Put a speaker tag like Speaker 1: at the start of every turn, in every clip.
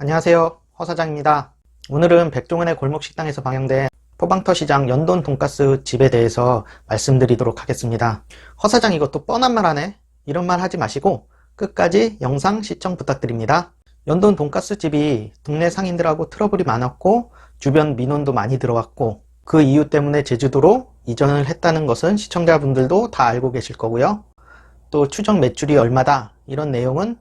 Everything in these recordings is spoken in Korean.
Speaker 1: 안녕하세요, 허 사장입니다. 오늘은 백종원의 골목식당에서 방영된 포방터시장 연돈 돈가스 집에 대해서 말씀드리도록 하겠습니다. 허 사장 이것도 뻔한 말 하네? 이런 말 하지 마시고 끝까지 영상 시청 부탁드립니다. 연돈 돈가스 집이 동네 상인들하고 트러블이 많았고 주변 민원도 많이 들어왔고 그 이유 때문에 제주도로 이전을 했다는 것은 시청자분들도 다 알고 계실 거고요. 또 추정 매출이 얼마다 이런 내용은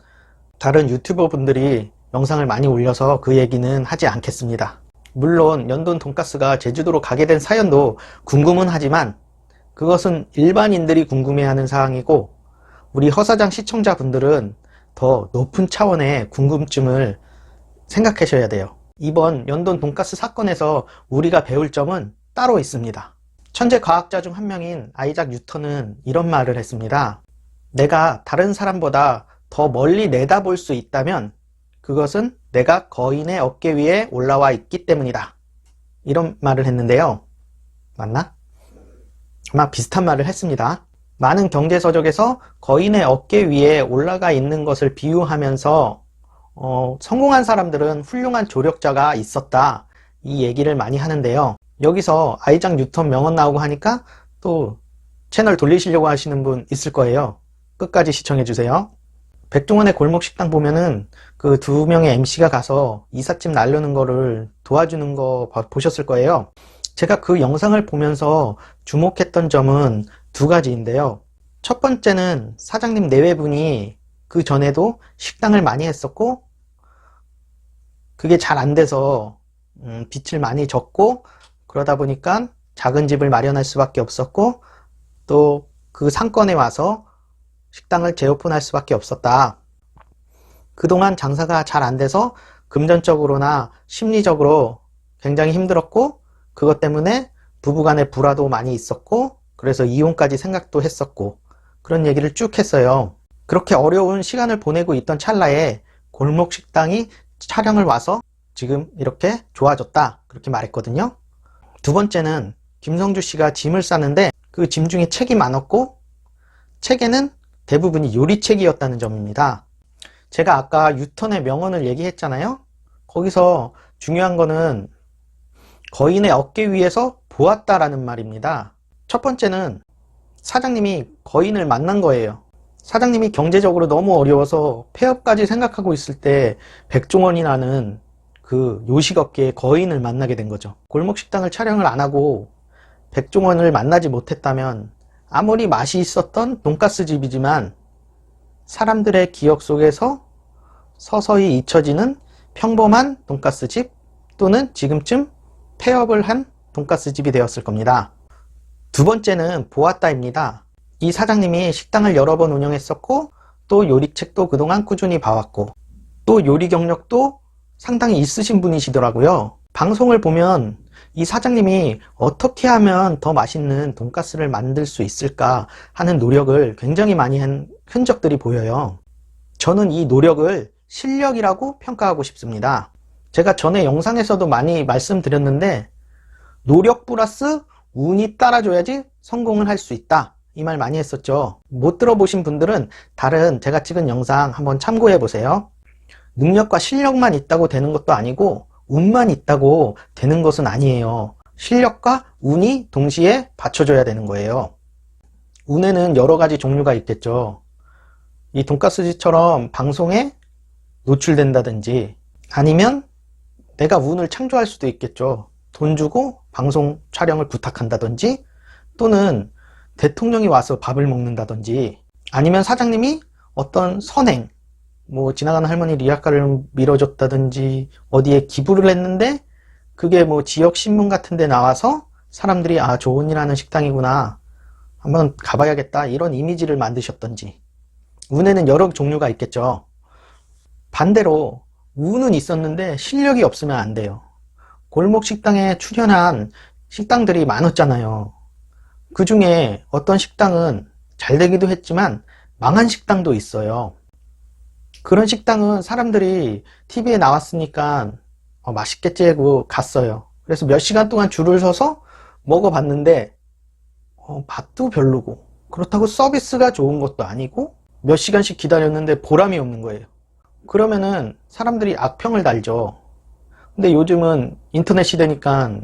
Speaker 1: 다른 유튜버 분들이 영상을 많이 올려서 그 얘기는 하지 않겠습니다. 물론 연돈 돈가스가 제주도로 가게 된 사연도 궁금은 하지만 그것은 일반인들이 궁금해하는 사항이고 우리 허사장 시청자분들은 더 높은 차원의 궁금증을 생각하셔야 돼요. 이번 연돈 돈가스 사건에서 우리가 배울 점은 따로 있습니다. 천재 과학자 중 한 명인 아이작 뉴턴은 이런 말을 했습니다. 내가 다른 사람보다 더 멀리 내다볼 수 있다면 그것은 내가 거인의 어깨 위에 올라와 있기 때문이다. 이런 말을 했는데요. 맞나? 아마 비슷한 말을 했습니다. 많은 경제서적에서 거인의 어깨 위에 올라가 있는 것을 비유하면서 성공한 사람들은 훌륭한 조력자가 있었다. 이 얘기를 많이 하는데요. 여기서 아이작 뉴턴 명언 나오고 하니까 또 채널 돌리시려고 하시는 분 있을 거예요. 끝까지 시청해주세요. 백종원의 골목식당 보면은 그 두 명의 MC가 가서 이삿짐 나르는 거를 도와주는 거 보셨을 거예요. 제가 그 영상을 보면서 주목했던 점은 두 가지인데요. 첫 번째는 사장님 내외분이 그 전에도 식당을 많이 했었고 그게 잘 안 돼서 빚을 많이 졌고 그러다 보니까 작은 집을 마련할 수밖에 없었고 또 그 상권에 와서 식당을 재오픈할 수밖에 없었다. 그동안 장사가 잘 안 돼서 금전적으로나 심리적으로 굉장히 힘들었고 그것 때문에 부부간의 불화도 많이 있었고 그래서 이혼까지 생각도 했었고 그런 얘기를 쭉 했어요. 그렇게 어려운 시간을 보내고 있던 찰나에 골목식당이 촬영을 와서 지금 이렇게 좋아졌다 그렇게 말했거든요. 두 번째는 김성주 씨가 짐을 싸는데 그 짐 중에 책이 많았고 책에는 대부분이 요리책이었다는 점입니다. 제가 아까 유턴의 명언을 얘기했잖아요. 거기서 중요한 거는 거인의 어깨 위에서 보았다라는 말입니다. 첫 번째는 사장님이 거인을 만난 거예요. 사장님이 경제적으로 너무 어려워서 폐업까지 생각하고 있을 때 백종원이라는 그 요식업계의 거인을 만나게 된 거죠. 골목식당을 촬영을 안 하고 백종원을 만나지 못했다면 아무리 맛이 있었던 돈가스 집이지만 사람들의 기억 속에서 서서히 잊혀지는 평범한 돈가스 집 또는 지금쯤 폐업을 한 돈가스 집이 되었을 겁니다. 두 번째는 보았다입니다. 이 사장님이 식당을 여러 번 운영했었고 또 요리책도 그동안 꾸준히 봐왔고 또 요리 경력도 상당히 있으신 분이시더라고요. 방송을 보면 이 사장님이 어떻게 하면 더 맛있는 돈가스를 만들 수 있을까 하는 노력을 굉장히 많이 한 흔적들이 보여요. 저는 이 노력을 실력이라고 평가하고 싶습니다. 제가 전에 영상에서도 많이 말씀드렸는데 노력 플러스 운이 따라줘야지 성공을 할 수 있다. 이 말 많이 했었죠. 못 들어보신 분들은 다른 제가 찍은 영상 한번 참고해 보세요. 능력과 실력만 있다고 되는 것도 아니고 운만 있다고 되는 것은 아니에요. 실력과 운이 동시에 받쳐줘야 되는 거예요. 운에는 여러 가지 종류가 있겠죠. 이 돈가스 집처럼 방송에 노출된다든지 아니면 내가 운을 창조할 수도 있겠죠. 돈 주고 방송 촬영을 부탁한다든지 또는 대통령이 와서 밥을 먹는다든지 아니면 사장님이 어떤 선행 뭐 지나가는 할머니 리아카를 밀어줬다든지 어디에 기부를 했는데 그게 뭐 지역 신문 같은 데 나와서 사람들이 아 좋은 일 하는 식당이구나 한번 가봐야겠다 이런 이미지를 만드셨던지 운에는 여러 종류가 있겠죠. 반대로 운은 있었는데 실력이 없으면 안 돼요. 골목 식당에 출연한 식당들이 많았잖아요. 그 중에 어떤 식당은 잘 되기도 했지만 망한 식당도 있어요. 그런 식당은 사람들이 TV에 나왔으니까 맛있겠지 하고 갔어요. 그래서 몇 시간 동안 줄을 서서 먹어봤는데 맛도 별로고 그렇다고 서비스가 좋은 것도 아니고 몇 시간씩 기다렸는데 보람이 없는 거예요. 그러면은 사람들이 악평을 달죠. 근데 요즘은 인터넷 시대니까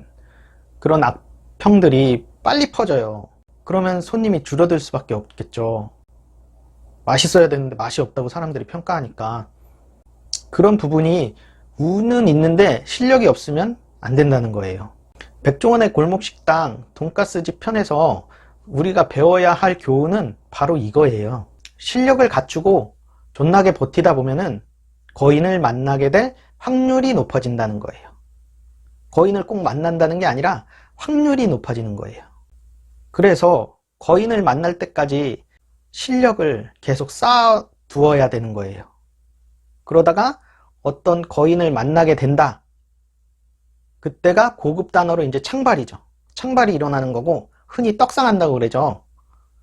Speaker 1: 그런 악평들이 빨리 퍼져요. 그러면 손님이 줄어들 수밖에 없겠죠. 맛있어야 되는데 맛이 없다고 사람들이 평가하니까. 그런 부분이 운은 있는데 실력이 없으면 안 된다는 거예요. 백종원의 골목식당 돈가스집 편에서 우리가 배워야 할 교훈은 바로 이거예요. 실력을 갖추고 존나게 버티다 보면은 거인을 만나게 될 확률이 높아진다는 거예요. 거인을 꼭 만난다는 게 아니라 확률이 높아지는 거예요. 그래서 거인을 만날 때까지 실력을 계속 쌓아 두어야 되는 거예요. 그러다가 어떤 거인을 만나게 된다. 그때가 고급 단어로 이제 창발이죠. 창발이 일어나는 거고 흔히 떡상한다고 그러죠.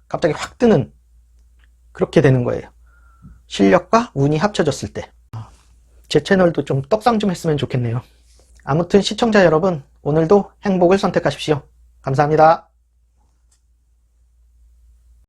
Speaker 1: 갑자기 확 뜨는 그렇게 되는 거예요. 실력과 운이 합쳐졌을 때. 제 채널도 좀 떡상 좀 했으면 좋겠네요. 아무튼 시청자 여러분, 오늘도 행복을 선택하십시오. 감사합니다.